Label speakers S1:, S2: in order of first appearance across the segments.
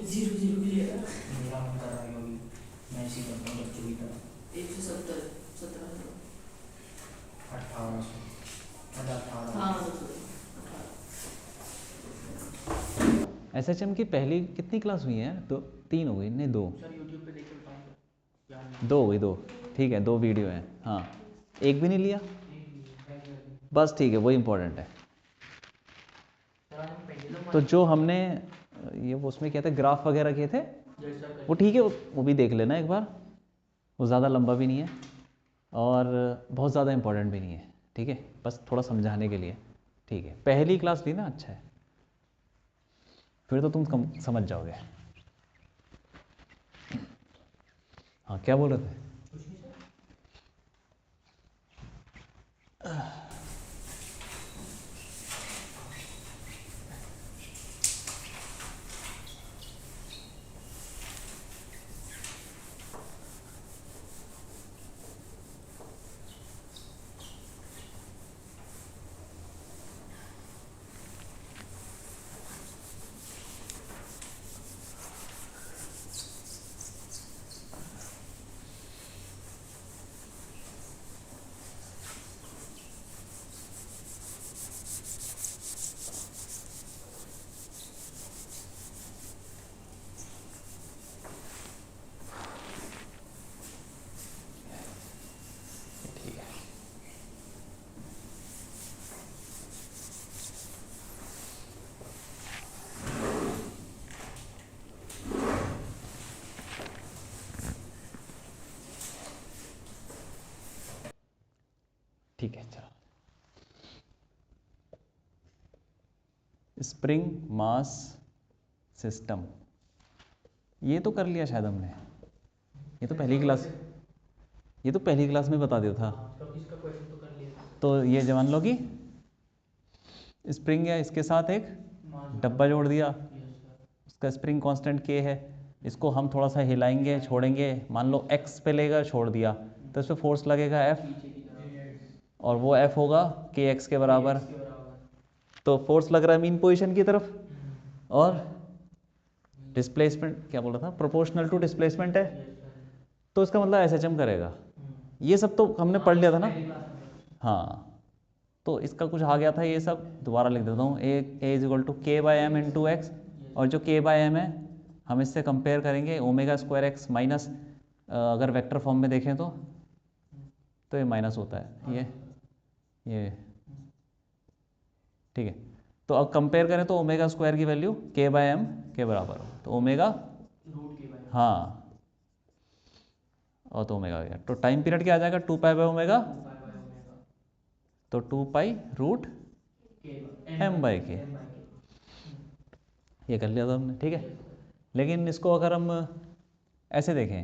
S1: Zero zero clear.
S2: मेरा मन कर रहा है अभी मैं ऐसे ही करता हूँ बच्चों की तरह।
S1: 170 17
S2: 1800 18
S1: हाँ
S3: एसएचएम की पहली कितनी क्लास हुई है? तो 3 हो गई, नहीं 2।
S2: सर यूट्यूब पे देख के बताऊँ याद नहीं।
S3: 2 हो गई, 2 ठीक है, 2 वीडियो हैं। हाँ, एक भी नहीं लिया बस, ठीक है, वही इम्पोर्टेंट है। तो जो हमने ये उसमें क्या थे, ग्राफ वगैरह किए थे, वो ठीक है, वो भी देख लेना एक बार। वो ज़्यादा लंबा भी नहीं है और बहुत ज़्यादा इम्पोर्टेंट भी नहीं है, ठीक है, बस थोड़ा समझाने के लिए, ठीक है। पहली क्लास ली ना, अच्छा है, फिर तो तुम समझ जाओगे। हाँ, क्या बोल रहे थे? ठीक है, ठीक है, चलो। स्प्रिंग मास सिस्टम, ये तो कर लिया शायद हमने, ये तो पहली क्लास, ये तो पहली क्लास में बता दिया था।
S2: इसका क्वेश्चन तो कर लिया।
S3: तो ये जान लो कि स्प्रिंग है, इसके साथ एक डब्बा जोड़ दिया, उसका स्प्रिंग कांस्टेंट के है, इसको हम थोड़ा सा हिलाएंगे, छोड़ेंगे, मान लो एक्स पे लेगा, छोड़ दिया, तो इस पर फोर्स लगेगा एफ, और वो एफ होगा के एक्स के बराबर। तो फोर्स लग रहा है मीन पोजीशन की तरफ, और डिस्प्लेसमेंट क्या बोल रहा था, प्रोपोर्शनल टू डिस्प्लेसमेंट है, तो इसका मतलब एसएचएम करेगा। ये सब तो हमने पढ़ लिया था ना। हाँ, तो इसका कुछ आ गया था, ये सब दोबारा लिख देता हूँ। A is equal to K by M into X, और जो के बाई एम है हम इससे कंपेयर करेंगे ओमेगा स्क्वायर एक्स माइनस, अगर वेक्टर फॉर्म में देखें तो ये माइनस होता है, ये ठीक है। तो अब कंपेयर करें तो ओमेगा स्क्वायर की वैल्यू के बाई एम के बराबर हो, तो ओमेगा, हाँ, और तो ओमेगा आ गया, तो टाइम पीरियड क्या आ जाएगा, 2 पाई बाई ओमेगा, तो 2 पाई रूट एम बाई के, ये कर लिया था हमने, ठीक है। लेकिन इसको अगर हम ऐसे देखें,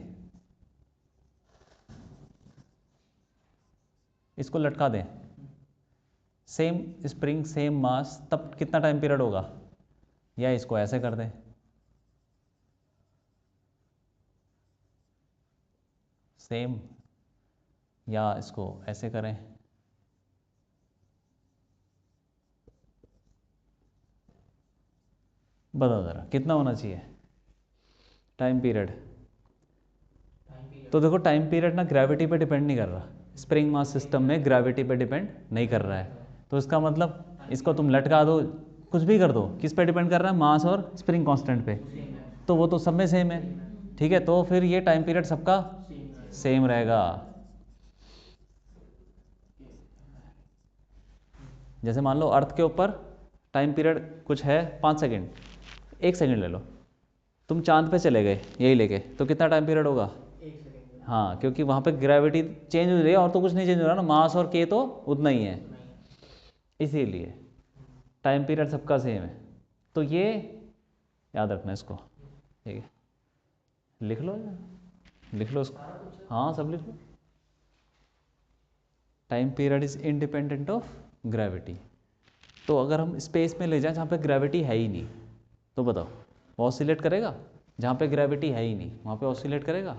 S3: इसको लटका दें, सेम स्प्रिंग सेम मास, तब कितना टाइम पीरियड होगा, या इसको ऐसे कर दें, सेम, या इसको ऐसे करें, बताओ ज़रा कितना होना चाहिए टाइम पीरियड। तो देखो, टाइम पीरियड ना ग्रेविटी पे डिपेंड नहीं कर रहा, स्प्रिंग मास सिस्टम में ग्रेविटी पे डिपेंड नहीं कर रहा है, तो इसका मतलब इसको तुम लटका दो, कुछ भी कर दो, किस पे डिपेंड कर रहा है, मास और स्प्रिंग कांस्टेंट पे, तो वो तो सब में सेम है, ठीक है, तो फिर ये टाइम पीरियड सबका सेम रहेगा। जैसे मान लो अर्थ के ऊपर टाइम पीरियड कुछ है 5 सेकेंड, 1 सेकेंड ले लो, तुम चांद पे चले गए यही लेके, तो कितना टाइम पीरियड होगा, हाँ, क्योंकि वहाँ पे ग्रेविटी चेंज हो रही है और तो कुछ नहीं चेंज हो रहा ना, मास और के तो उतना ही है, इसीलिए टाइम पीरियड सबका सेम है। तो ये याद रखना इसको, ठीक है, लिख लो, लिख लो इसको, हाँ सब लिख लो। Time period is independent of gravity. तो अगर हम स्पेस में ले जाएं जहाँ पे ग्रेविटी है ही नहीं, तो बताओ वो ऑसिलेट करेगा, जहाँ पे ग्रेविटी है ही नहीं वहाँ पे ऑसिलेट करेगा,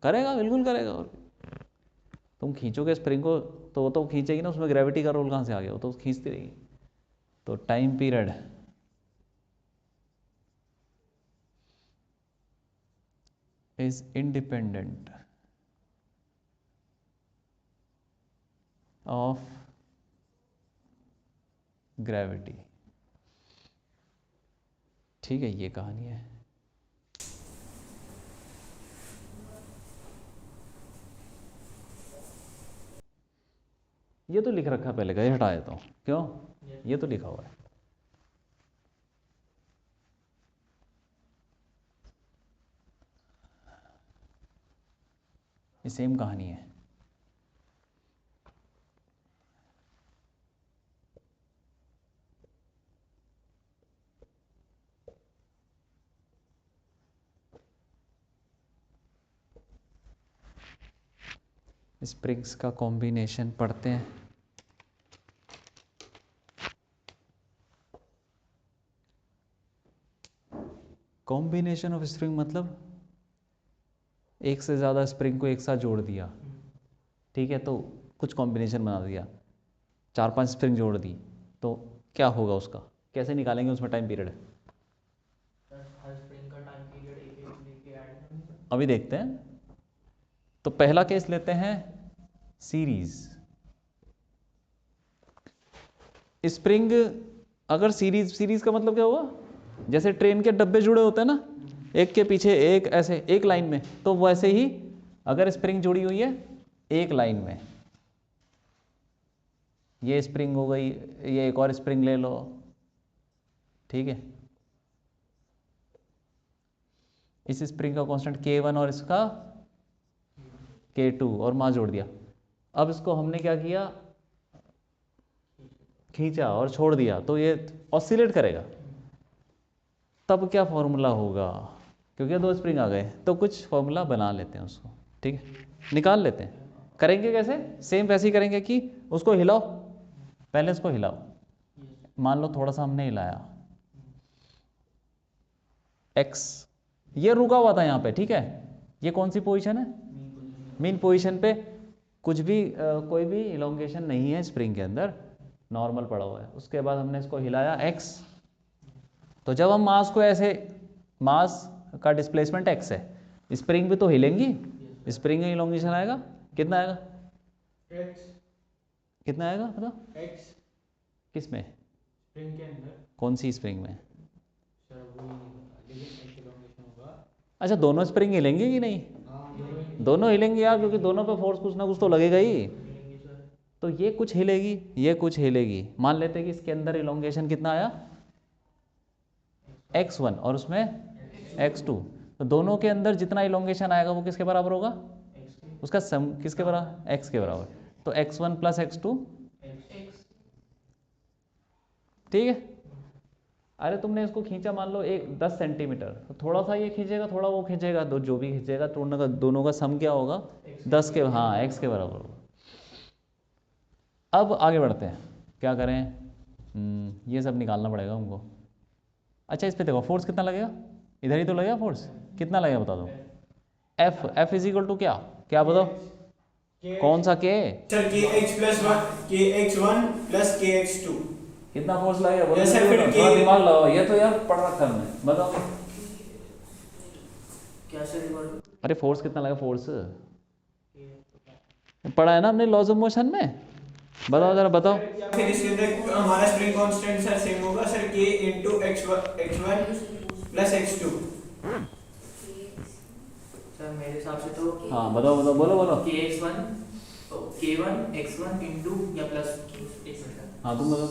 S3: करेगा, बिल्कुल करेगा। और तुम खींचोगे स्प्रिंग को तो वो तो खींचेगी ना, उसमें ग्रेविटी का रोल कहाँ से आ गया, वो तो खींचती रहेगी। तो time period is independent of gravity। ठीक है, ये कहानी है। ये तो लिख रखा पहले का, ये हटा देता हूँ। क्यों? ये तो लिखा हुआ है। ये सेम कहानी है। स्प्रिंग्स का कॉम्बिनेशन पढ़ते हैं। कॉम्बिनेशन ऑफ स्प्रिंग मतलब एक से ज़्यादा स्प्रिंग को एक साथ जोड़ दिया, ठीक है, तो कुछ कॉम्बिनेशन बना दिया, 4-5 स्प्रिंग जोड़ दी, तो क्या होगा उसका, कैसे निकालेंगे उसमें टाइम पीरियड?
S2: हर स्प्रिंग का टाइम पीरियड एक लेके ऐड करेंगे।
S3: अभी देखते हैं। तो पहला केस लेते हैं, सीरीज। स्प्रिंग अगर सीरीज का मतलब क्या हुआ, जैसे ट्रेन के डब्बे जुड़े होते हैं ना, एक के पीछे एक, ऐसे एक लाइन में, तो वैसे ही अगर स्प्रिंग जुड़ी हुई है एक लाइन में, ये स्प्रिंग हो गई, ये एक और स्प्रिंग ले लो, ठीक है, इस स्प्रिंग का कांस्टेंट K1 और इसका K2 और मास जोड़ दिया। अब इसको हमने क्या किया, खींचा और छोड़ दिया, तो ये ऑसिलेट करेगा। तब क्या फॉर्मूला होगा, क्योंकि 2 स्प्रिंग आ गए, तो कुछ फॉर्मूला बना लेते हैं उसको, ठीक है, निकाल लेते हैं। करेंगे कैसे? सेम वैसे ही करेंगे कि उसको हिलाओ, पहले इसको हिलाओ, मान लो थोड़ा सा हमने हिलाया, x ये रुका हुआ था यहाँ पे, ठीक है, ये कौन सी पोजीशन है? मीन पोजीशन पे। कुछ भी कोई भी इलोंगेशन नहीं है स्प्रिंग के अंदर, नॉर्मल पड़ा हुआ है। उसके बाद हमने इसको हिलाया x, तो जब हम मास को ऐसे, मास का डिस्प्लेसमेंट x है, स्प्रिंग भी तो हिलेंगी, स्प्रिंग में इलोंगेशन आएगा, कितना आएगा?
S2: x
S3: कितना आएगा बताओ?
S2: x
S3: किस में?
S2: स्प्रिंग के अंदर।
S3: कौन सी स्प्रिंग में?
S2: सर वो ही नहीं पता, लेकिन एक इलोंगेशन होगा।
S3: अच्छा, दोनों स्प्रिंग हिलेंगे कि नहीं? दोनों हिलेंगे यार, क्योंकि दोनों पे फोर्स कुछ ना कुछ तो लगेगा ही। तो ये कुछ हिलेगी, ये कुछ हिलेगी। मान लेते हैं कि इसके अंदर इलोंगेशन कितना आया, x1 और उसमें x2, तो दोनों के अंदर जितना इलोंगेशन आएगा वो किसके बराबर होगा? उसका सम किसके बराबर? x के बराबर। तो x1 प्लस x2, ठीक है। अरे तुमने इसको खींचा मान लो 10 सेंटीमीटर, तो थोड़ा सा ये खींचेगा, थोड़ा वो खींचेगा, जो भी खींचेगा, दोनों का सम क्या होगा? 10 के, हाँ, x के बराबर होगा। अब आगे बढ़ते हैं, क्या करें? ये सब निकालना पड़ेगा हमको। अच्छा, इस पे देखो फोर्स कितना लगेगा, इधर ही तो लगेगा फोर्स, कितना लगेगा बता दो? F इज इक्वल टू क्या, क्या बताओ? कौन सा K?
S4: Sir KX+1 plus KX2।
S3: कितना फोर्स लगेगा बोलो?
S4: जैसे फिर
S3: थोड़ा दिमाग लगाओ, ये तो यार पढ़ रखा है हमने, बताओ।
S2: क्या सर एक बार?
S3: अरे फोर्स कितना लगेगा, फोर्स पढ़ा है ना हमने लॉज ऑफ मोशन में, बताओ जरा बताओ।
S4: फिर इसके अंदर हमारा स्प्रिंग कांस्टेंट सर सेम होगा sir, K into X1 plus X2।
S2: Sir मेरे हिसाब से तो
S3: हाँ बताओ बताओ, बोलो बोलो।
S2: KX1 K1 X1 इंटू या प्लस, एक मिनट,
S3: हाँ तुम बताओ।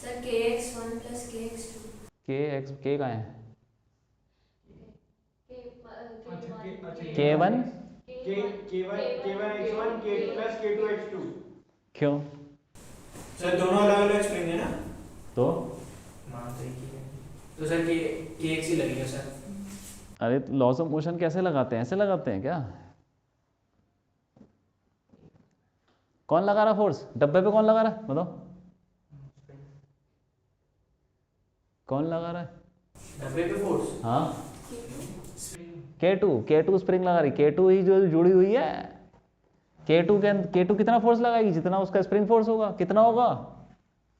S1: Sir KX1 plus KX2।
S3: K कहाँ है?
S4: K1
S3: K1
S4: X1 K2 plus K2 X2।
S3: क्यों?
S4: सर दोनों अलग अलग स्प्रिंग है ना,
S3: तो
S2: मान तो एक ही है, तो सर KX ही लगेगा सर।
S3: अरे लॉज ऑफ मोशन कैसे लगाते हैं, ऐसे लगाते हैं क्या? कौन लगा रहा फोर्स डब्बे पे, कौन लगा रहा है बताओ? कौन लगा रहा है
S2: डब्बे पे फोर्स?
S3: हाँ, K2 स्प्रिंग लगा रही, K2 ही जो जुड़ी हुई है। K2 कितना फोर्स लगाएगी, जितना उसका स्प्रिंग फोर्स होगा, कितना होगा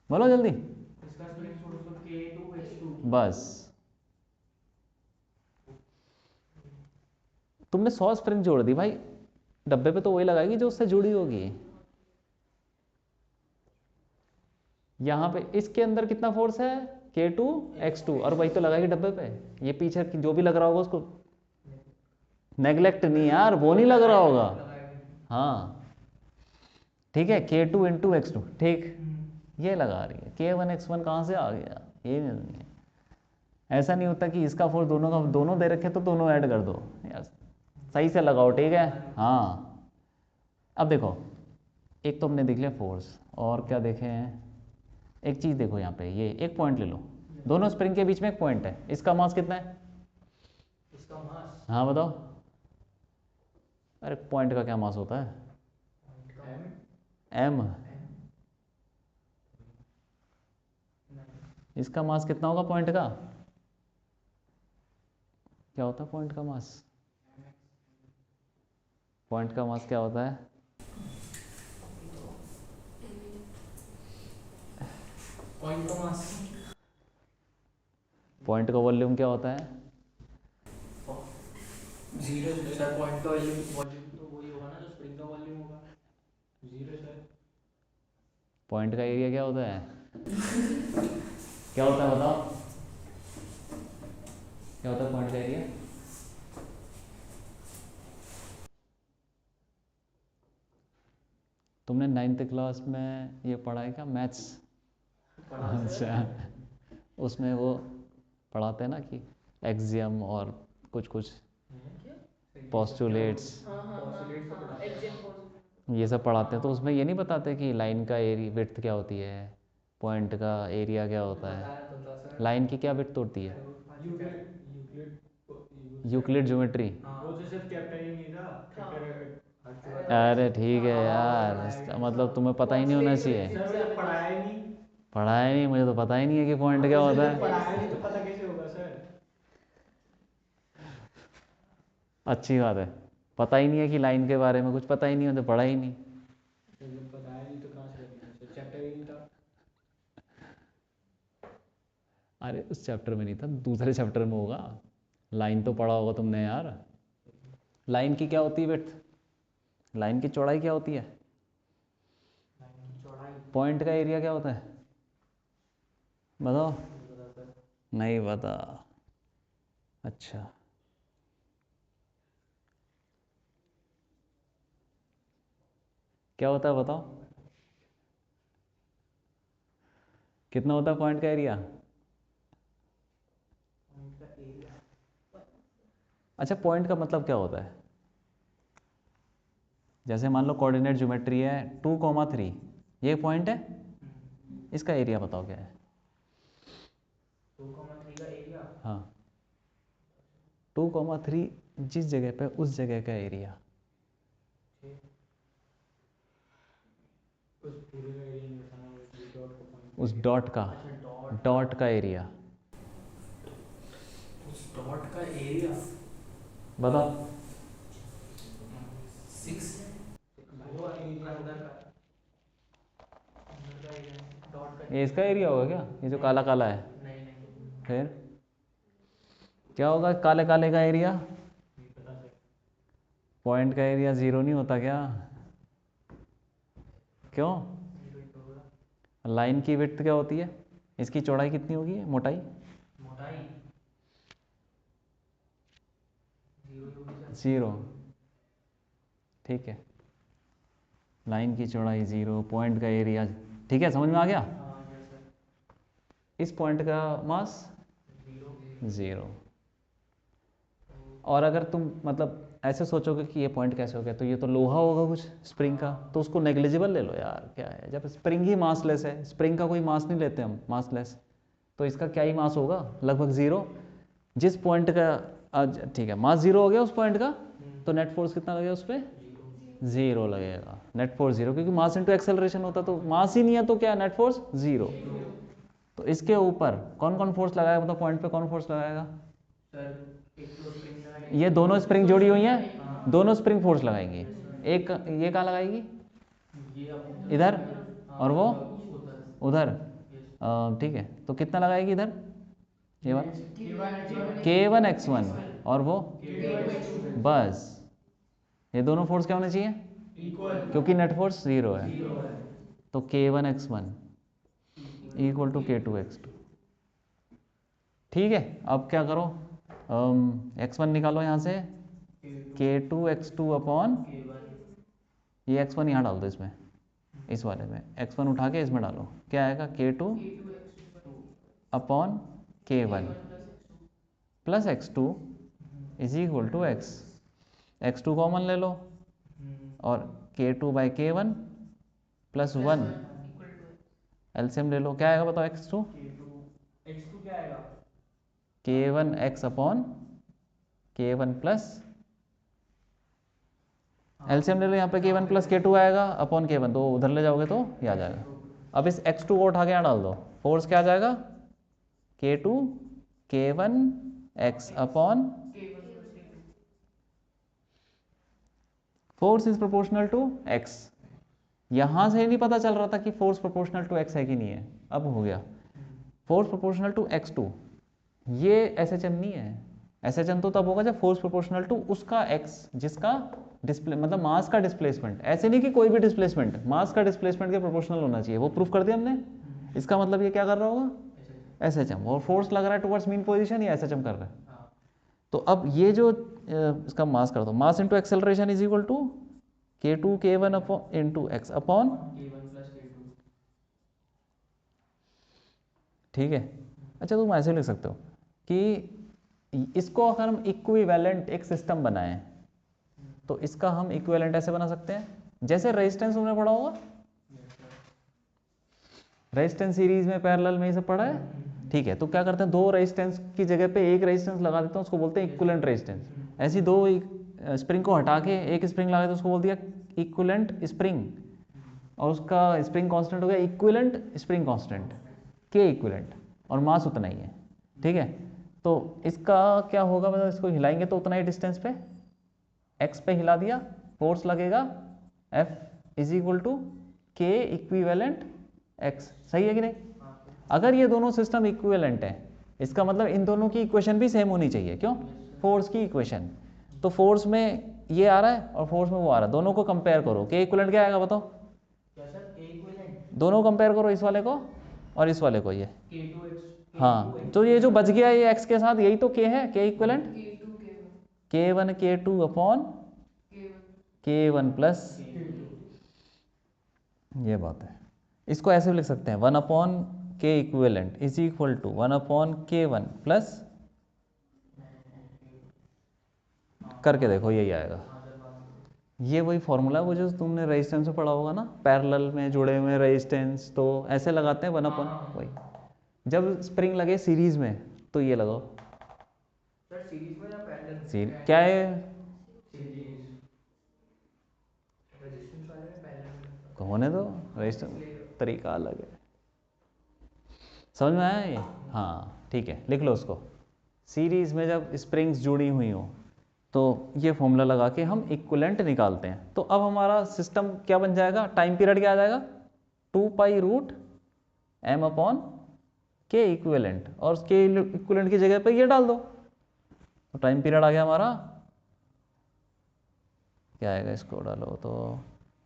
S3: बोलो जल्दी।
S2: इसका स्प्रिंग फोर्स तो K2 X2।
S3: बस तुमने 100 स्प्रिंग जोड़ दी भाई, डब्बे पे तो वही लगाएगी जो उससे जुड़ी होगी। यहाँ पे इसके अंदर कितना फोर्स है, K2 X2, और वही तो लगाएगी डब्बे पे। ये पीछे जो भी लग रहा होगा उसको नेग्लेक्ट नहीं यार, वो नहीं लग रहा होगा। हाँ ठीक है, K2 इंटू X2, ठीक, ये लगा रही है। K1 X1 कहाँ से आ गया, ये नहीं है। ऐसा नहीं होता कि इसका फोर्स दोनों का, दोनों दे रखे तो दोनों ऐड कर दो यार, सही से लगाओ, ठीक है। हाँ अब देखो, एक तो हमने देख लिया फोर्स, और क्या देखे हैं, एक चीज़ देखो यहाँ पे, ये एक पॉइंट ले लो, दोनों स्प्रिंग के बीच में एक पॉइंट है, इसका मास कितना है,
S2: इसका मास,
S3: हाँ बताओ। अरे पॉइंट का क्या मास होता है, m। इसका मास कितना होगा पॉइंट का, क्या होता है पॉइंट का मास, पॉइंट का मास क्या होता है,
S2: पॉइंट का मास,
S3: पॉइंट का वॉल्यूम क्या होता है,
S2: 0 सर। पॉइंट का वॉल्यूम तो वही होगा ना जो स्प्रिंग का वॉल्यूम होगा, 0 सर।
S3: पॉइंट का एरिया क्या होता है, क्या होता है बताओ, क्या होता है पॉइंट का एरिया, तुमने 9th क्लास में ये पढ़ा है क्या, मैथ्स। अच्छा, उसमें वो पढ़ाते हैं ना कि एक्सियम और कुछ कुछ पोस्टुलेट्स, ये सब पढ़ाते हैं, तो उसमें ये नहीं बताते कि लाइन का एरिया विड्थ क्या होती है, पॉइंट का एरिया क्या होता है, लाइन की क्या विड्थ होती है, यूक्लिड ज्योमेट्री।
S4: वो तो सिर्फ चैप्टर ही नहीं था, चैप्टर
S3: अरे ठीक है यार, इसका मतलब तुम्हें पता ही नहीं होना चाहिए।
S4: सर पढ़ाया ही नहीं,
S3: पढ़ाया नहीं, मुझे तो पता ही नहीं है कि पॉइंट क्या होता है।
S4: पढ़ाया नहीं तो पता कैसे होगा सर।
S3: अच्छी बात है, पता ही नहीं है कि लाइन के बारे में कुछ पता ही नहीं है तो पढ़ा ही नहीं।
S4: जब पढ़ाया नहीं तो कहाँ से करना, चैप्टर ही नहीं था।
S3: अरे उस चैप्टर में नहीं था, दूसरे चैप्टर में होगा, लाइन तो पढ़ा होगा तुमने यार। लाइन की क्या होती है विड्थ, लाइन की चौड़ाई क्या होती है, पॉइंट का एरिया क्या होता है, बताओ। नहीं पता, अच्छा क्या होता है बताओ, कितना होता है पॉइंट का एरिया। अच्छा पॉइंट का मतलब क्या होता है, जैसे मान लो कोऑर्डिनेट ज्योमेट्री है 2,3, ये पॉइंट है, इसका एरिया बताओ क्या है।
S2: 2,3 का एरिया,
S3: हाँ 2,3 जिस जगह पे उस जगह का एरिया,
S4: उस पूरे का एरिया नहीं बताना, उस डॉट का पॉइंट,
S3: उस डॉट का, डॉट का एरिया
S2: उस डॉट का एरिया
S3: बताओ।
S2: 6, वो अंदर का एरिया, डॉट का,
S3: ये इसका एरिया होगा क्या, ये जो काला काला है,
S2: नहीं नहीं,
S3: फिर क्या होगा काले काले का एरिया, पॉइंट का एरिया 0 नहीं होता क्या, क्यों, लाइन की विड्थ क्या होती है, इसकी चौड़ाई कितनी होगी, मोटाई,
S2: मोटाई
S3: 0, ठीक है, लाइन की चौड़ाई 0, पॉइंट का एरिया, ठीक है समझ में आ गया। इस पॉइंट का मास 0, और अगर तुम मतलब ऐसे सोचोगे कि ये पॉइंट कैसे हो गया, तो ये तो लोहा होगा कुछ स्प्रिंग का, तो उसको नेग्लिजिबल ले लो यार, क्या है, जब स्प्रिंग ही मासलेस है, स्प्रिंग का कोई मास नहीं लेते हम मासलेस, तो इसका क्या ही मास होगा, लगभग 0। जिस पॉइंट का ठीक है मास 0 हो गया उस पॉइंट का, तो नेट फोर्स कितना लगेगा उस पर, 0 लगेगा, नेट फोर्स 0, क्योंकि मास इंटू एक्सेलरेशन होता, तो मास ही नहीं है तो क्या नेट फोर्स 0। तो इसके ऊपर कौन कौन फोर्स लगाएगा, मतलब पॉइंट पे कौन फोर्स लगाएगा, ये दोनों स्प्रिंग जोड़ी हुई हैं, दोनों स्प्रिंग फोर्स लगाएंगी, एक ये कहाँ लगाएगी, इधर, और वो उधर, ठीक है, तो कितना लगाएगी इधर, ये वाला K1 X1, और वो बस ये दोनों फोर्स क्या होने चाहिए,
S2: इक्वल
S3: क्योंकि नेट फोर्स 0 है।
S2: 0 है
S3: तो K1x1 इक्वल टू K2x2। ठीक है, अब क्या करो, x1 निकालो यहाँ से, K2x2 अपॉन, ये x1 यहाँ डाल दो इसमें, इस वाले में x1 उठा के इसमें डालो, क्या आएगा K2 upon K1 plus x2 is equal to x2 common ले लो, और K2 by K1 plus 1 LCM ले लो, क्या आएगा बताओ x2
S2: क्या आएगा,
S3: K1x upon K1 plus, LCM ले लो, यहाँ पे K1 प्लस K2 आएगा अपॉन K1, तो उधर ले जाओगे तो ये आ जाएगा। अब इस x2 को उठा के यहाँ डाल दो, फोर्स क्या आ जाएगा K2 K1x upon, force is proportional to x। यहां से नहीं पता चल रहा था कि फोर्स प्रोपोर्शनल टू x है कि नहीं है, अब हो गया फोर्स प्रोपोर्शनल टू x2। ये SHM नहीं है, SHM तो तब होगा जब फोर्स प्रोपोर्शनल टू उसका x, जिसका डिस्प्ले मतलब मास का डिस्प्लेसमेंट, ऐसे नहीं कि कोई भी डिस्प्लेसमेंट, मास का डिस्प्लेसमेंट के प्रोपोर्शनल होना चाहिए। वो प्रूफ कर दिया हमने। इसका मतलब ये क्या कर रहा होगा SHM, और फोर्स लग रहा है टुवर्ड्स मीन पोजीशन, या SHM कर रहा है। तो अब ये जो इसका मास कर दो, mass into acceleration is equal to K2 K1 upon into x upon
S2: K1 plus K2।
S3: ठीक है। अच्छा तुम ऐसे लिख सकते हो कि इसको अगर हम इक्विवेलेंट एक सिस्टम बनाएं तो इसका हम इक्विवेलेंट ऐसे बना सकते हैं, जैसे रेजिस्टेंस तुमने पढ़ा होगा, रेजिस्टेंस सीरीज में पैरेलल में ये सब पढ़ा है। ठीक है, तो क्या करते हैं, दो रेजिस्टेंस की जगह पे एक रेजिस्टेंस लगा देते हैं, उसको बोलते हैं इक्विवेलेंट रेजिस्टेंस। ऐसी दो स्प्रिंग को हटा के एक स्प्रिंग लगा देते, उसको बोल दिया इक्विवेलेंट स्प्रिंग, और उसका स्प्रिंग कांस्टेंट हो गया इक्विवेलेंट स्प्रिंग कांस्टेंट, के इक्विवेलेंट, और मास उतना ही है। ठीक है, तो इसका क्या होगा, मतलब इसको हिलाएंगे तो उतना ही डिस्टेंस पे x पे हिला दिया, फोर्स लगेगा F इज इक्वल टू के इक्विवेलेंट x। सही है कि नहीं? अगर ये दोनों सिस्टम इक्विवेलेंट है, इसका मतलब इन दोनों की इक्वेशन भी सेम होनी चाहिए। क्यों? फोर्स की इक्वेशन, तो फोर्स में ये आ रहा है और फोर्स में वो आ रहा है, दोनों को कंपेयर करो, के इक्विवेलेंट क्या आएगा बताओ?
S2: क्या सर, के इक्विवेलेंट,
S3: दोनों कंपेयर करो, इस वाले को और इस वाले को, ये
S2: K2x।
S3: हाँ, तो ये जो बच गया ये x के साथ, यही तो k है, के equivalent K1 K2 upon K1 plus, ये बात है। इसको ऐसे भी लिख सकते हैं, 1 upon K equivalent is equal to 1 upon K1 plus, करके देखो यही आएगा। ये वही फॉर्मूला है वो जो तुमने रेजिस्टेंस में पढ़ा होगा ना, पैरेलल में जुड़े हुए रेजिस्टेंस, तो ऐसे लगाते हैं 1 अपॉन, वही। जब स्प्रिंग लगे सीरीज में तो ये लगाओ,
S2: सर सीरीज में या पैरेलल?
S3: क्या है,
S2: सीरीज, रेजिस्टेंस वाले में पैरेलल।
S3: होने दो, रेजिस्टेंस तरीका अलग है, समझ में आया ये? हाँ ठीक है, लिख लो उसको। सीरीज में जब स्प्रिंग्स जुड़ी हुई हो तो ये फॉर्मूला लगा के हम इक्विवेलेंट निकालते हैं। तो अब हमारा सिस्टम क्या बन जाएगा, टाइम पीरियड क्या आ जाएगा, 2 pi root m upon K equivalent, और के इक्विवेलेंट की जगह पे ये डाल दो, तो टाइम पीरियड आ गया हमारा, क्या आएगा, इसको डालो तो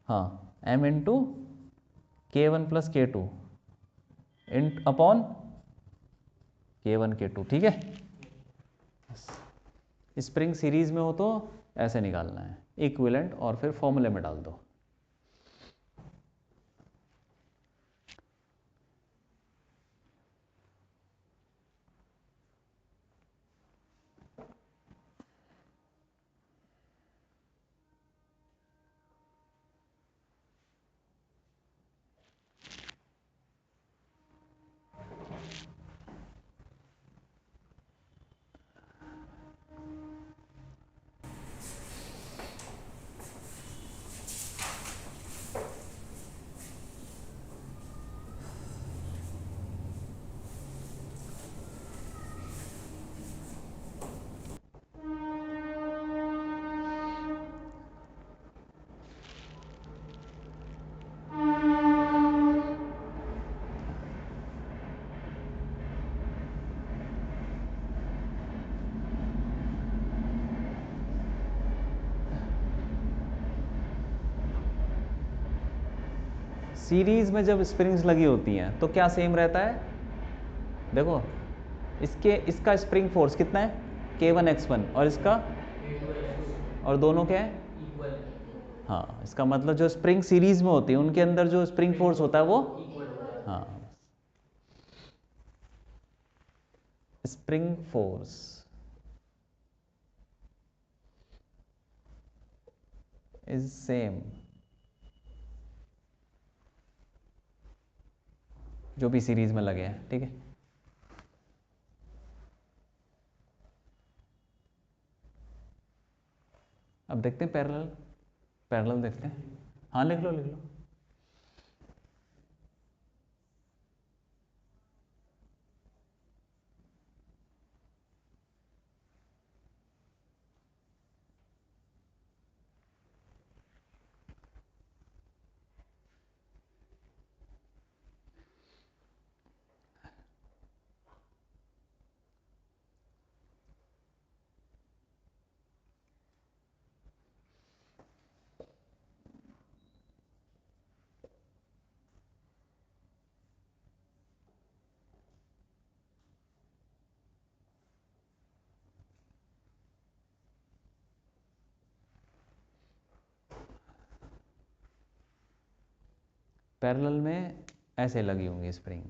S3: हाँ, m into K1 plus K2 upon K1 K2। ठीक है, स्प्रिंग सीरीज में हो तो ऐसे निकालना है, इक्विवेलेंट, और फिर फॉर्मूले में डाल दो। सीरीज में जब स्प्रिंग्स लगी होती हैं तो क्या सेम रहता है? देखो इसका स्प्रिंग फोर्स कितना है? K1X1 और इसका, और दोनों क्या है?
S2: इक्वल।
S3: हाँ, इसका मतलब जो स्प्रिंग सीरीज में होती है उनके अंदर जो स्प्रिंग फोर्स होता है वो
S2: इक्वल होता है।
S3: हाँ, स्प्रिंग फोर्स इज सेम, जो भी सीरीज में लगे हैं, ठीक है। अब देखते हैं पैरेलल देखते हैं। हाँ लिख लो लिख लो। पैरेलल में ऐसे लगी होंगी स्प्रिंग,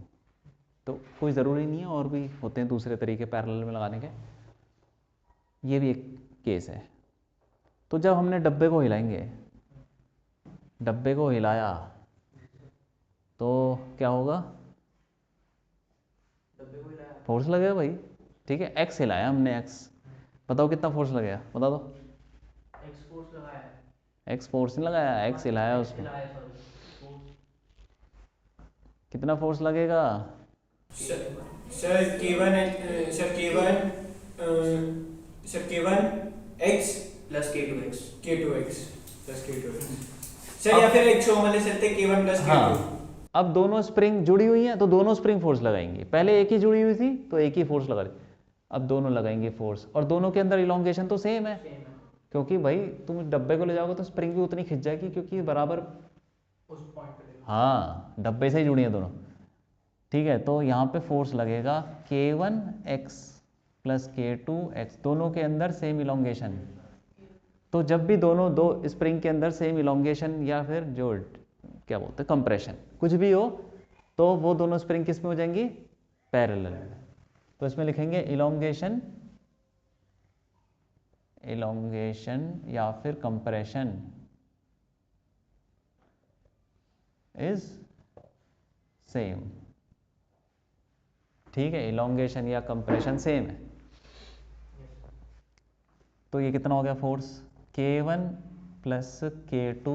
S3: तो कोई ज़रूरी नहीं है, और भी होते हैं दूसरे तरीके पैरेलल में लगाने के। ये भी एक केस है। तो जब हमने डब्बे को हिलाएंगे, डब्बे को हिलाया तो क्या होगा?
S2: डब्बे को हिलाया,
S3: फोर्स लगेगा भाई, ठीक है। एक्स हिलाया हमने, एक्स, बताओ कितना फोर्स लगेगा, बता दो।
S2: एक्स फोर्स लगाया है।
S3: एक्स फोर्स नहीं लगाया, एक्स हिलाया उसको,
S2: हिलाया, सॉरी, फोर्स।
S3: कितना फोर्स लगेगा?
S4: Sir K1 X
S2: plus K2X।
S4: K2X plus K2X sir, या फिर एक शो वाले सकते K1 प्लस K2।
S3: हाँ, अब दोनों स्प्रिंग जुड़ी हुई हैं तो दोनों स्प्रिंग फोर्स लगाएंगी। पहले एक ही जुड़ी हुई थी तो एक ही फोर्स लगा रही, अब दोनों लगाएंगे फोर्स, और दोनों के अंदर इलोंगेशन तो सेम है,
S2: सेम है।
S3: क्योंकि भाई तुम डब्बे को ले जाओगे तो स्प्रिंग भी उतनी खिंच जाएगी, क्योंकि बराबर,
S2: उस पॉइंट पे देखो।
S3: हाँ, डब्बे से ही जुड़ी हैं दोनों, ठीक है। तो यहाँ पे फोर्स लगेगा K1X प्लस K2X, दोनों के अंदर सेम इलोंगेशन। तो जब भी दोनों दो स्प्रिंग के अंदर सेम इलोंगेशन या फिर जो क्या बोलते हैं कंप्रेशन कुछ भी हो, तो वो दोनों स्प्रिंग किस में हो जाएंगी? पैरेलल में। तो इसमें लिखेंगे इलोंगेशन, इलोंगेशन या फिर कंप्रेशन इज सेम, ठीक है। इलोंगेशन या कंप्रेशन सेम है। तो ये कितना हो गया force? K1 plus K2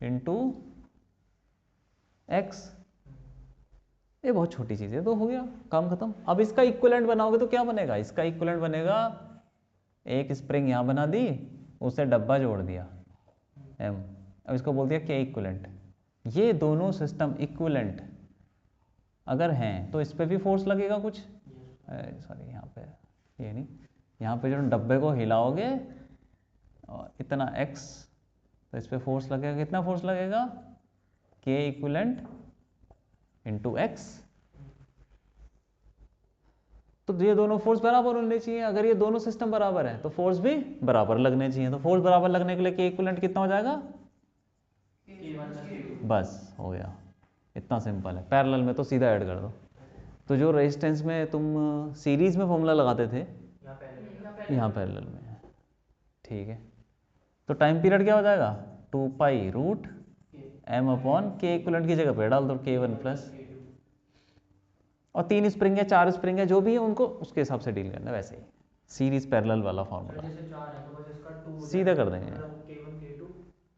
S3: into x, ये बहुत छोटी चीज़ है, तो हो गया काम खत्म। अब इसका इक्विवेलेंट बनाओगे तो क्या बनेगा? इसका इक्विवेलेंट बनेगा, एक स्प्रिंग यहाँ बना दी, उसे डब्बा जोड़ दिया M, अब इसको बोल दिया K इक्विवेलेंट। ये दोनों सिस्टम इक्विवेलेंट अगर हैं तो इस पर भी फोर्स लगेगा कुछ, सॉरी यहाँ पे ये नहीं, यहाँ पे जो डब्बे को हिलाओगे और इतना x, तो इस पर फोर्स लगेगा, कितना फोर्स लगेगा? K equivalent into x. तो ये दोनों फोर्स बराबर होने चाहिए। अगर ये दोनों सिस्टम बराबर है तो फोर्स भी बराबर लगने चाहिए। तो फोर्स बराबर लगने के लिए K इक्विवेलेंट कितना हो जाएगा? बस हो गया, इतना सिंपल है। पैरेलल में तो सीधा ऐड कर दो। तो जो रेजिस्टेंस में तुम सीरीज में फॉर्मूला लगाते थे, यहाँ पैरेलल में है, ठीक है। तो टाइम पीरियड क्या हो जाएगा? 2 pi root M upon K equivalent की जगह पे डाल दो K1 प्लस, और 3 स्प्रिंग है 4 स्प्रिंग है जो भी है उनको उसके हिसाब से डील करना है। वैसे ही सीरीज पैरेलल वाला फॉर्मूला
S2: जैसे 4 है तो बस इसका 2
S3: सीधा कर देंगे,
S2: K1 K2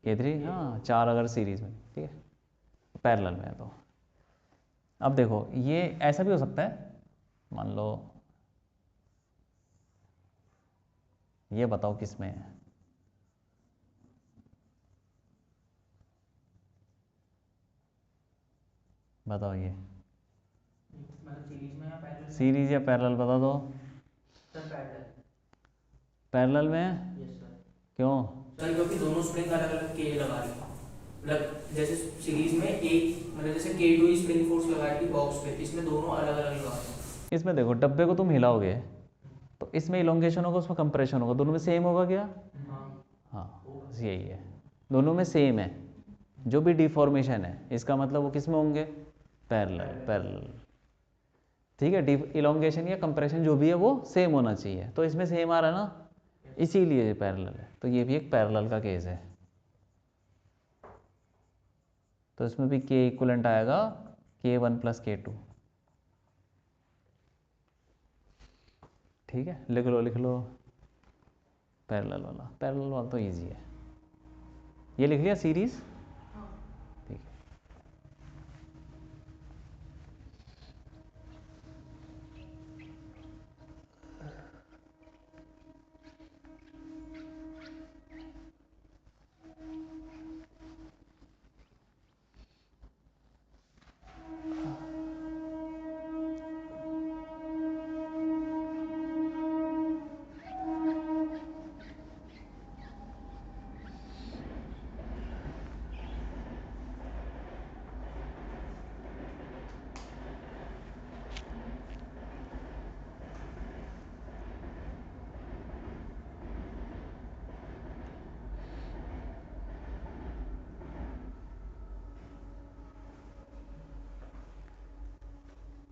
S3: K3, हाँ 4 अगर सीरीज में, ठीक है, पैरेलल में है तो। अब देखो ये ऐसा भी हो सकता है, मान लो ये बताओ किस में है, बताओ ये
S2: मतलब सीरीज में या पैरेलल?
S3: सीरीज या पैरेलल बता दो।
S2: Sir parallel.
S3: पैरेलल में है,
S2: यस सर।
S3: क्यों?
S2: सर क्योंकि दोनों स्प्रिंग अलग अलग K लगा रही है, मतलब जैसे सीरीज में एक मतलब जैसे K2 स्प्रिंग फोर्स लगाएगी बॉक्स पे, इसमें दोनों अलग अलग लगा दो।
S3: इसमें देखो डब्बे को तुम हिलाओगे तो इसमें इलोंगेशन होगा, उसमें कंप्रेशन होगा, दोनों में सेम होगा क्या? हाँ, बस यही है, दोनों में सेम है। जो भी डिफॉर्मेशन है इसका मतलब वो किस में होंगे? Parallel, parallel. ठीक है, इलोंगेशन या कंप्रेशन जो भी है वो सेम होना चाहिए, तो इसमें सेम आ रहा है ना, इसीलिए ये पैरेलल है। तो ये भी एक पैरेलल का केस है। तो इसमें भी K इक्वलेंट आएगा K1 + K2। ठीक है, लिख लो पैरेलल वाला तो इजी है। ये लिख लिया सीरीज। ठीक है,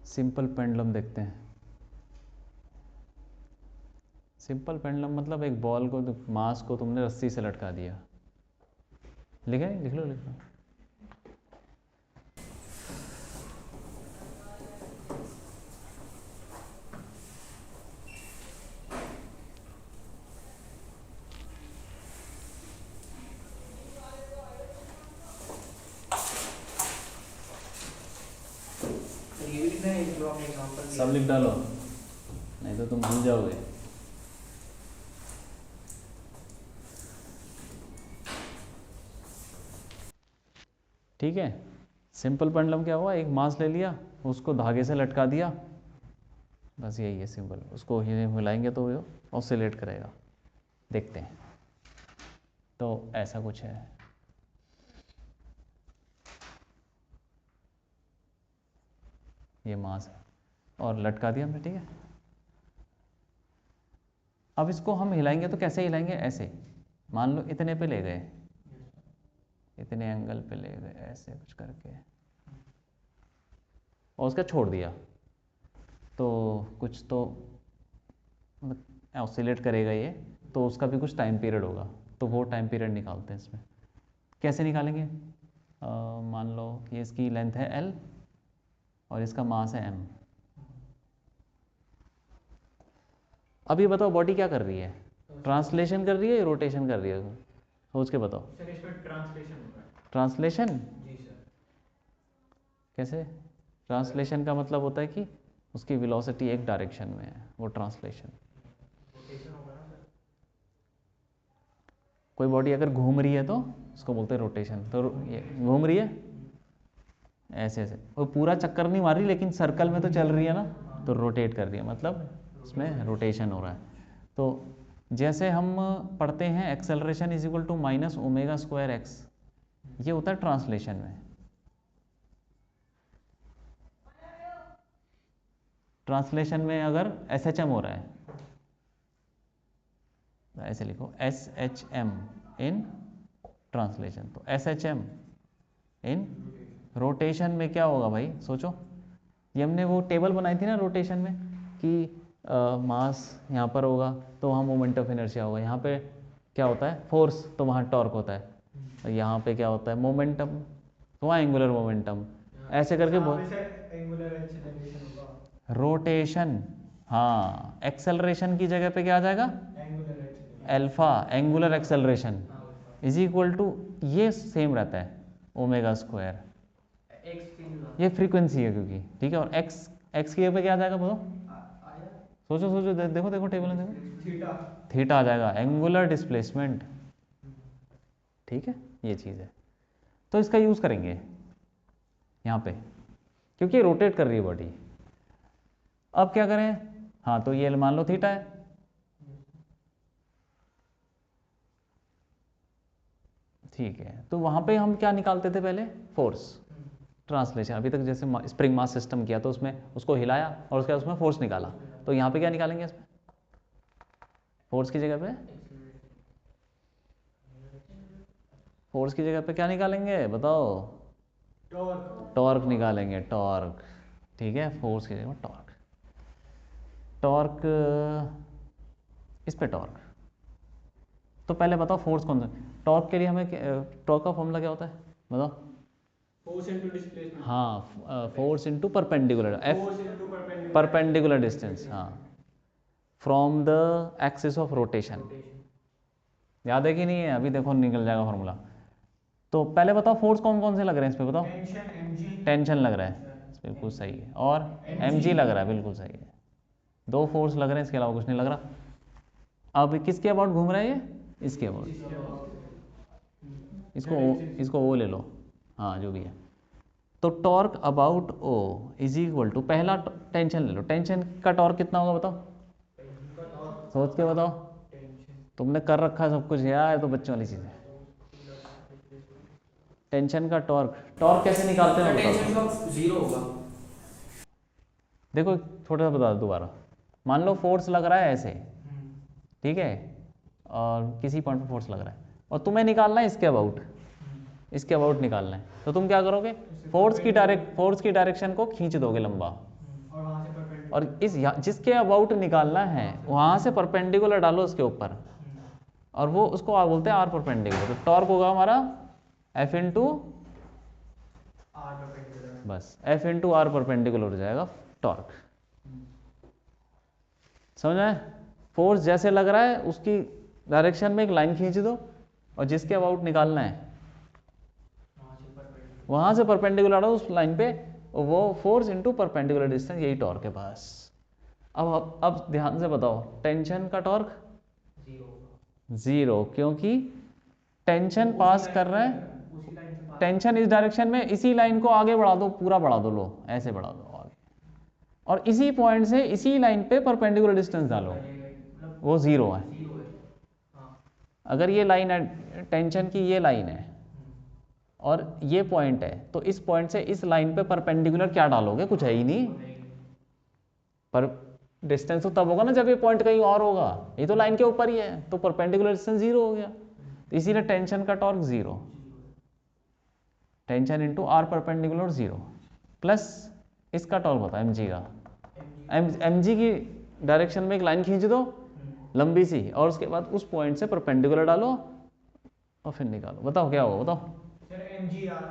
S3: सिंपल पेंडुलम देखते हैं। सिंपल पेंडुलम मतलब एक बॉल को, मास को तुमने रस्सी से लटका दिया। लिखे? लिख लो।
S2: ये भी लिखना है एक जो आपने एग्जांपल
S3: सब लिख डालो, नहीं तो तुम भूल जाओगे। ठीक है, सिंपल पेंडुलम क्या हुआ, एक मास ले लिया, उसको धागे से लटका दिया, बस यही है सिंपल। उसको हिलाएंगे तो वो ऑसिलेट करेगा। देखते हैं, तो ऐसा कुछ है। ये मास है और लटका दिया हमने। ठीक है, अब इसको हम हिलाएंगे तो कैसे हिलाएंगे? ऐसे, मान लो इतने पे ले गए, इतने एंगल पे ले गए, ऐसे कुछ करके, और उसका छोड़ दिया, तो कुछ तो ऑसिलेट करेगा ये, तो उसका भी कुछ टाइम पीरियड होगा, तो वो टाइम पीरियड निकालते हैं इसमें। कैसे निकालेंगे? मान लो कि इसकी लेंथ है L और इसका मास है M। अभी बताओ बॉडी क्या कर रही है? ट्रांसलेशन कर रही है या रोटेशन कर रही है? सोच के बताओ।
S2: सर इसमें ट्रांसलेशन होगा।
S3: ट्रांसलेशन?
S2: जी सर।
S3: कैसे? ट्रांसलेशन का मतलब होता है कि उसकी वेलोसिटी एक डायरेक्शन में है, वो ट्रांसलेशन।
S2: रोटेशन होगा ना सर।
S3: कोई बॉडी अगर घूम रही है तो उसको बोलते हैं रोटेशन। तो ये घूम रही है ऐसे ऐसे, वो पूरा चक्कर नहीं मार रही लेकिन सर्कल में तो चल रही है ना, तो रोटेट कर रही है, मतलब उसमें रोटेशन हो रहा है। तो जैसे हम पढ़ते हैं acceleration is equal to -ω²x, ये होता है ट्रांसलेशन में। ट्रांसलेशन में अगर SHM हो रहा है, ऐसे लिखो SHM इन ट्रांसलेशन, तो SHM इन रोटेशन में क्या होगा भाई? सोचो, ये हमने वो टेबल बनाई थी ना रोटेशन में कि मास यहाँ पर होगा तो वहाँ मोमेंट ऑफ इनर्शिया होगा, यहाँ पे क्या होता है? फोर्स, तो वहाँ टॉर्क होता है, और यहाँ पे क्या होता है? मोमेंटम, तो वहाँ एंगुलर मोमेंटम, ऐसे करके रोटेशन। हाँ, एक्सेलरेशन की जगह पे क्या आ जाएगा? Alpha, angular acceleration is equal to, ये सेम रहता है ω², ये फ्रीक्वेंसी है क्योंकि, ठीक है। और एक्स की जगह पे क्या आ जाएगा बोलो? सोचो देखो टेबल में देखो, थीटा आ जाएगा, एंगुलर डिस्प्लेसमेंट। ठीक है, ये चीज़ है, तो इसका यूज़ करेंगे यहाँ पे क्योंकि रोटेट कर रही है बॉडी। अब क्या करें? हाँ, तो ये मान लो थीटा है, ठीक है, तो वहाँ पे हम क्या निकालते थे पहले? Force translation. अभी तक जैसे स्प्रिंग मास सिस्टम किया तो उसमें उसको हिलाया और उसके बाद उसमें फोर्स निकाला, तो यहाँ पे क्या निकालेंगे इसमें? फोर्स की जगह पे क्या निकालेंगे बताओ? टॉर्क निकालेंगे, टॉर्क। ठीक है, फोर्स की जगह टॉर्क। टॉर्क, इस पे टॉर्क। तो पहले बताओ फोर्स कौन सा? टॉर्क के लिए हमें टॉर्क का फॉर्मूला क्या होता है बताओ?
S4: Force into displacement.
S3: हाँ, force into perpendicular, perpendicular distance, हाँ, from the axis of rotation. याद है कि नहीं है? अभी देखो निकल जाएगा फॉर्मूला। तो पहले बताओ फोर्स कौन कौन से लग रहे हैं इस पे बताओ?
S4: टेंशन mg,
S3: टेंशन लग रहा है, बिल्कुल सही है, और mg लग रहा है, बिल्कुल सही है। दो फोर्स लग रहे हैं, इसके अलावा कुछ नहीं लग रहा। अब किसके अबाउट घूम रहा है ये? इसके अबाउट। इसको ओ ले लो, हाँ जो भी है। तो torque about O is equal to, पहला टेंशन ले लो, टेंशन का टॉर्क कितना होगा बताओ? सोच के बताओ, तुमने कर रखा है सब कुछ यार, तो बच्चों वाली चीज़ है। टेंशन का टॉर्क, टॉर्क कैसे निकालते हैं
S2: टेंशन का जीरो होगा।
S3: देखो थोड़ा सा बता दो दोबारा। मान लो फोर्स लग रहा है ऐसे, ठीक है, और किसी पॉइंट पे फोर्स लग रहा है और तुम्हें निकालना है इसके अबाउट, इसके अबाउट निकालना है, तो तुम क्या करोगे? फोर्स की डायरेक्शन को खींच दोगे लंबा, और इस जिसके अबाउट निकालना है वहां से परपेंडिकुलर डालो उसके ऊपर, और वो उसको आप बोलते हैं आर परपेंडिकुलर। तो टॉर्क होगा हमारा एफ इंटू
S4: आर परपेंडिकुलर,
S3: बस एफ इंटू आर परपेंडिकुलर हो जाएगा टॉर्क। समझ में? फोर्स जैसे लग रहा है उसकी डायरेक्शन में एक लाइन खींच दो, और जिसके अबाउट निकालना है वहां से परपेंडिकुलर डालो उस लाइन पे, वो फोर्स इंटू परपेंडिकुलर डिस्टेंस, यही टॉर्क है बस। अब ध्यान से बताओ, टेंशन का टॉर्क जीरो, क्योंकि टेंशन पास कर रहा है, टेंशन इस डायरेक्शन में, इसी लाइन को आगे बढ़ा दो, पूरा बढ़ा दो, लो ऐसे बढ़ा दो आगे, और इसी पॉइंट से इसी लाइन पे परपेंडिकुलर डिस्टेंस डालो, वो जीरो है। अगर ये लाइन है टेंशन की, ये लाइन है और ये पॉइंट है, तो इस पॉइंट से इस लाइन पे परपेंडिकुलर क्या डालोगे? कुछ है ही नहीं, पर डिस्टेंस तो तब होगा ना जब ये पॉइंट कहीं और होगा, ये तो लाइन के ऊपर ही है, तो परपेंडिकुलर डिस्टेंस जीरो हो गया। तो इसीलिए टेंशन का torque zero, tension into R perpendicular zero, plus इसका टॉर्क होता है mg का। mg की डायरेक्शन में एक लाइन खींच दो लंबी सी, और उसके बाद उस पॉइंट से परपेंडिकुलर डालो और फिर निकालो। बताओ क्या होगा बताओ?
S4: mg r,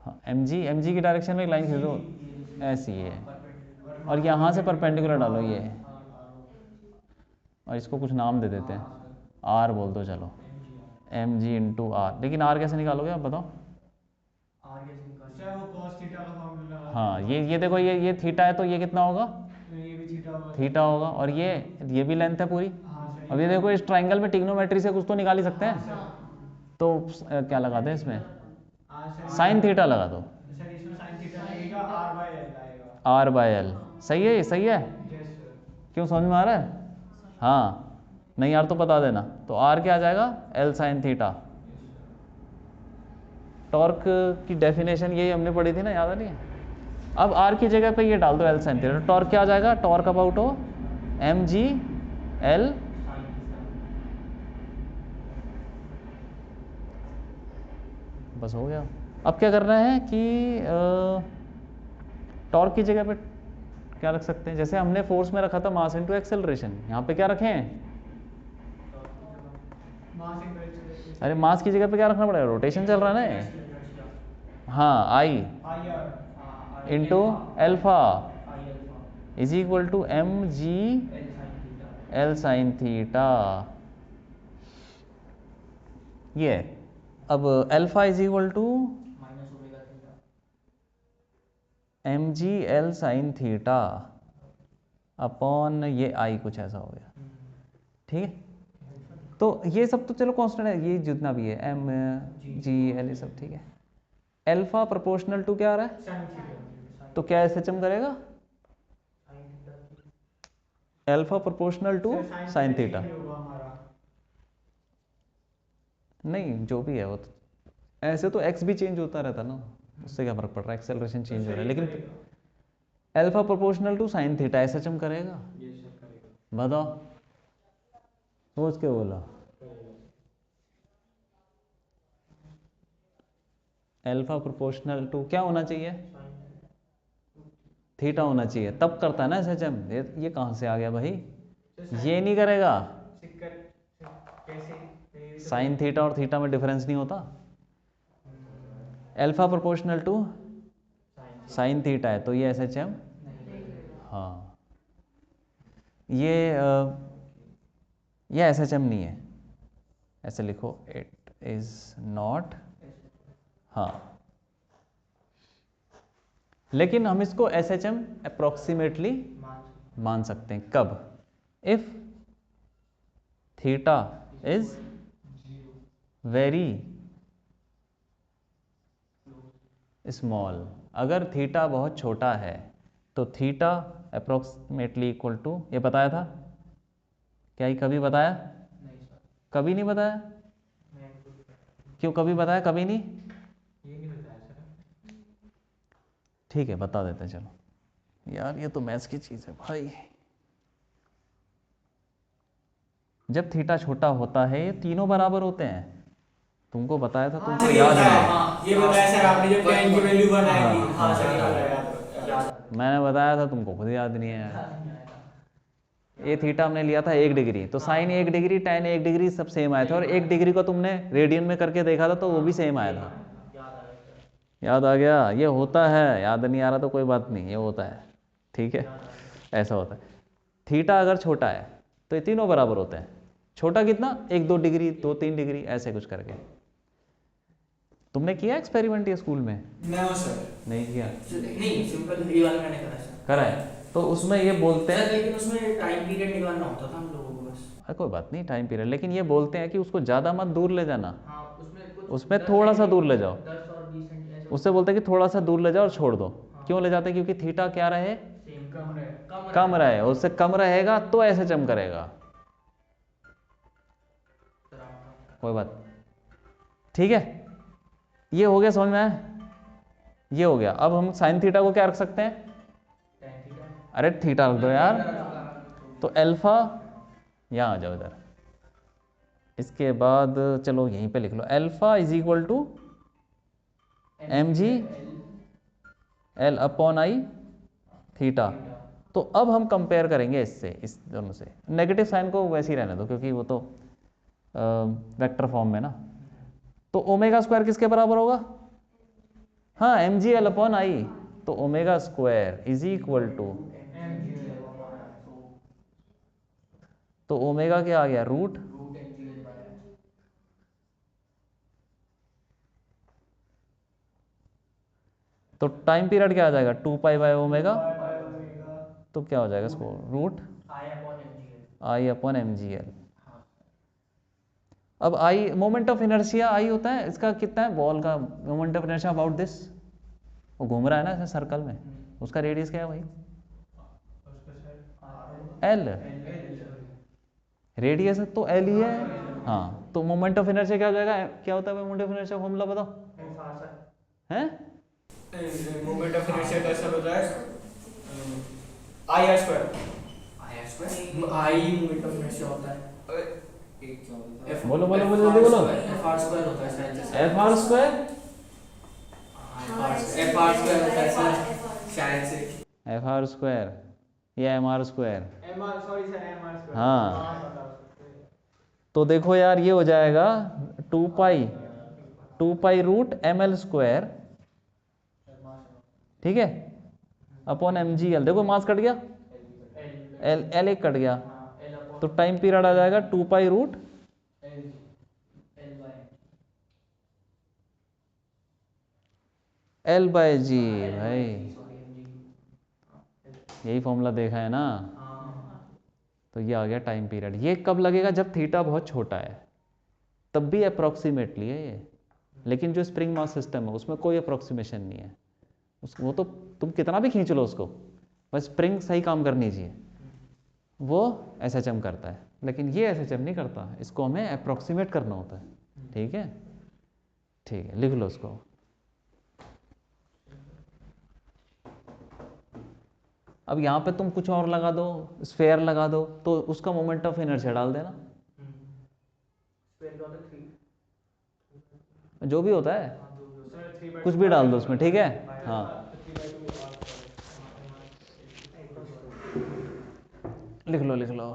S3: हाँ, mg की डायरेक्शन में एक लाइन खींच दो, ऐसी है, और यहाँ से परपेंडिकुलर डालो ये, और इसको कुछ नाम दे देते हैं, r बोल दो चलो, mg इंटू आर। लेकिन r कैसे निकालोगे आप बताओ?
S4: सर वो cos थीटा का फॉर्मूला लगा,
S3: हाँ, ये देखो, ये थीटा है तो ये कितना होगा?
S4: ये भी थीटा होगा,
S3: थीटा होगा, और ये भी लेंथ है पूरी।
S4: हाँ सर,
S3: अब ये देखो, इस ट्राइंगल में ट्रिग्नोमेट्री से कुछ तो निकाल ही सकते हैं, तो क्या लगाते हैं इसमें?
S4: हाँ सर,
S3: साइन थीटा लगा दो,
S4: सर इसमें sin थीटा लगेगा, r by l आएगा।
S3: R by L. सही है, ये सही है,
S4: यस सर,
S3: क्यों समझ में आ रहा है? हाँ, नहीं यार तो बता देना। तो आर क्या आ जाएगा? L sine theta. टॉर्क की डेफिनेशन यही हमने पढ़ी थी ना, याद नहीं है? अब आर की जगह पे ये डाल दो एल साइन थीटा, तो टॉर्क क्या आ जाएगा? टॉर्क अबाउट हो एम जी एल, बस हो गया। अब क्या करना है कि टॉर्क की जगह पे क्या रख सकते हैं? जैसे हमने फोर्स में रखा था मास इनटू एक्सेलरेशन, यहाँ पे क्या रखें?
S4: मास इनटू एक्सेलरेशन,
S3: अरे मास की जगह पे क्या रखना पड़ेगा? रोटेशन चल रहा है ना, हाँ, I
S4: ir
S3: into alpha is equal to M G L sine theta. ये है। अब alpha is equal to M G L sine theta upon ये आई, कुछ ऐसा हो गया, ठीक है? तो ये सब तो चलो कांस्टेंट है, ये जितना भी है एम जी एल, ये सब ठीक है। एल्फा प्रोपोर्शनल टू क्या आ रहा है?
S4: sin थीटा,
S3: तो क्या एसएचएम करेगा? Alpha proportional to sine theta. नहीं जो भी है वो तो, ऐसे तो एक्स भी चेंज होता रहता ना, उससे क्या फर्क पड़ रहा है, एक्सेलरेशन चेंज हो रहा है, लेकिन alpha proportional to sine theta ऐसा चम करेगा,
S2: ये सर करेगा।
S3: बताओ, सोच के बोला। अल्फा प्रोपोर्शनल टू क्या होना चाहिए, थीटा होना चाहिए, तब करता है ना एस एच एम। ये कहाँ से आ गया भाई, ये नहीं करेगा, साइन थीटा और थीटा में डिफरेंस नहीं होता, alpha proportional to sine theta है तो ये एस एच एम, हाँ ये एस एच एम नहीं है, ऐसे लिखो इट इज नॉट, हाँ लेकिन हम इसको एस एच एम अप्रोक्सीमेटली मान सकते हैं, कब, if theta is very small, अगर थीटा बहुत छोटा है तो थीटा अप्रोक्सीमेटली इक्वल टू, ये बताया था क्या, ये कभी बताया, कभी नहीं बताया, क्यों कभी बताया कभी नहीं,
S2: ये नहीं बताया सर।
S3: ठीक है बता देते हैं, चलो यार ये तो मैथ्स की चीज़ है भाई। जब थीटा छोटा होता है ये तीनों बराबर होते हैं, तुमको बताया था, तुमको
S4: ये
S3: याद
S4: बताया,
S3: नहीं,
S4: ये बताया सर आपने जब tan की वैल्यू बनाई थी। हाँ सर
S2: हाँ,
S4: याद
S3: मैंने बताया था, तुमको खुद याद नहीं है यार। ये थीटा हमने लिया था 1 डिग्री, तो साइन 1 डिग्री tan 1 डिग्री सब सेम आए थे, और 1 डिग्री को तुमने रेडियन में करके देखा था तो वो भी सेम आया था, याद आ गया, ये होता है, याद नहीं आ रहा तो कोई बात नहीं, ये होता है, ठीक है ऐसा होता है। थीटा अगर छोटा है तो ये तीनों बराबर होते हैं, छोटा कितना 1-2 डिग्री 2-3 डिग्री ऐसे कुछ करके। तुमने किया एक्सपेरिमेंट ये स्कूल में,
S4: नहीं सर,
S3: नहीं किया,
S2: नहीं सिंपल ये वाला मैंने करा सर।
S3: करा है, तो उसमें ये बोलते हैं,
S2: सर लेकिन उसमें टाइम पीरियड निकालना होता था हम लोगों को बस।
S3: कोई बात नहीं टाइम पीरियड, लेकिन ये बोलते हैं कि उसको ज़्यादा मत दूर ले जाना,
S2: हाँ उसमें कुछ
S3: उसमें थोड़ा सा दूर ले जाओ,
S2: 10 और 20 सेंटीमीटर
S3: उससे बोलते हैं कि थोड़ा सा दूर ले जाओ और छोड़ दो। क्यों ले जाते हैं, क्योंकि थीटा क्या रहे,
S2: सेम कम रहे,
S3: कम रहे, उससे कम रहेगा तो ऐसे चम करेगा, कोई बात, ठीक है ये हो गया समझ में आया, ये हो गया। अब हम साइन थीटा को क्या रख सकते हैं, अरे थीटा रख दो यार, तो अल्फा यहाँ आ जाओ इधर, इसके बाद चलो यहीं पे लिख लो, alpha is equal to M G L upon I theta. तो अब हम कंपेयर करेंगे इससे, इस दोनों से, नेगेटिव साइन को वैसे ही रहने दो क्योंकि वो तो वेक्टर फॉर्म में ना, तो ओमेगा स्क्वायर किसके बराबर होगा, हाँ M G L upon I, तो omega square is equal to, तो ओमेगा क्या आ गया, रूट तो टाइम पीरियड क्या आ जाएगा 2 पाई बाय ओमेगा, तो क्या हो जाएगा इसको root I upon M G L. अब I moment of inertia I होता है, इसका कितना है बॉल का moment of inertia about this, वो घूम रहा है ना ऐसे सर्कल में, उसका रेडियस क्या है भाई, एल, रेडियस है तो एल ही है, हाँ तो मोमेंट ऑफ इनर्शिया क्या हो जाएगा, क्या होता है मोमेंट ऑफ इनर्शिया फॉर्मूला बताओ, हैं
S4: मोमेंट ऑफ इनर्शिया कैसा होता है, I R square,
S2: I moment of inertia होता है,
S3: बोलो बोलो बोलो जल्दी बोलो,
S2: एफ आर स्क्वायर होता है शायद,
S3: F R square,
S2: F R square होता है सर शायद से,
S3: एफ आर स्क्वायर या M R square,
S2: sorry sir M R square,
S3: हाँ तो देखो यार ये हो जाएगा 2 pi root M L square, ठीक है अपॉन एम जी एल, देखो मास कट गया, एल एक कट गया, तो टाइम पीरियड आ जाएगा 2 pi root L by G, भाई यही फॉर्मूला देखा है ना, तो ये आ गया टाइम पीरियड। ये कब लगेगा, जब थीटा बहुत छोटा है, तब भी अप्रोक्सीमेटली है ये, लेकिन जो स्प्रिंग मास सिस्टम है उसमें कोई अप्रोक्सीमेशन नहीं है, वो तो तुम कितना भी खींच लो उसको, बस स्प्रिंग सही काम करनी चाहिए, वो एस एच एम करता है, लेकिन ये एस एच एम नहीं करता, इसको हमें अप्रोक्सीमेट करना होता है। ठीक है, ठीक है, लिख लो उसको। अब यहाँ पे तुम कुछ और लगा दो, स्फेयर लगा दो, तो उसका मोमेंट ऑफ इनर्शिया डाल देना,
S2: स्क्वायर का होता है 3,
S3: जो भी होता है,
S2: सर 3/2
S3: कुछ भी डाल दो उसमें, ठीक है। हाँ,
S2: 3/2
S3: लिख लो लिख लो।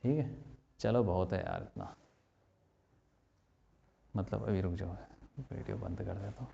S3: ठीक है, चलो बहुत है यार इतना, मतलब अभी रुक जाओ, वीडियो बंद कर देता हूँ।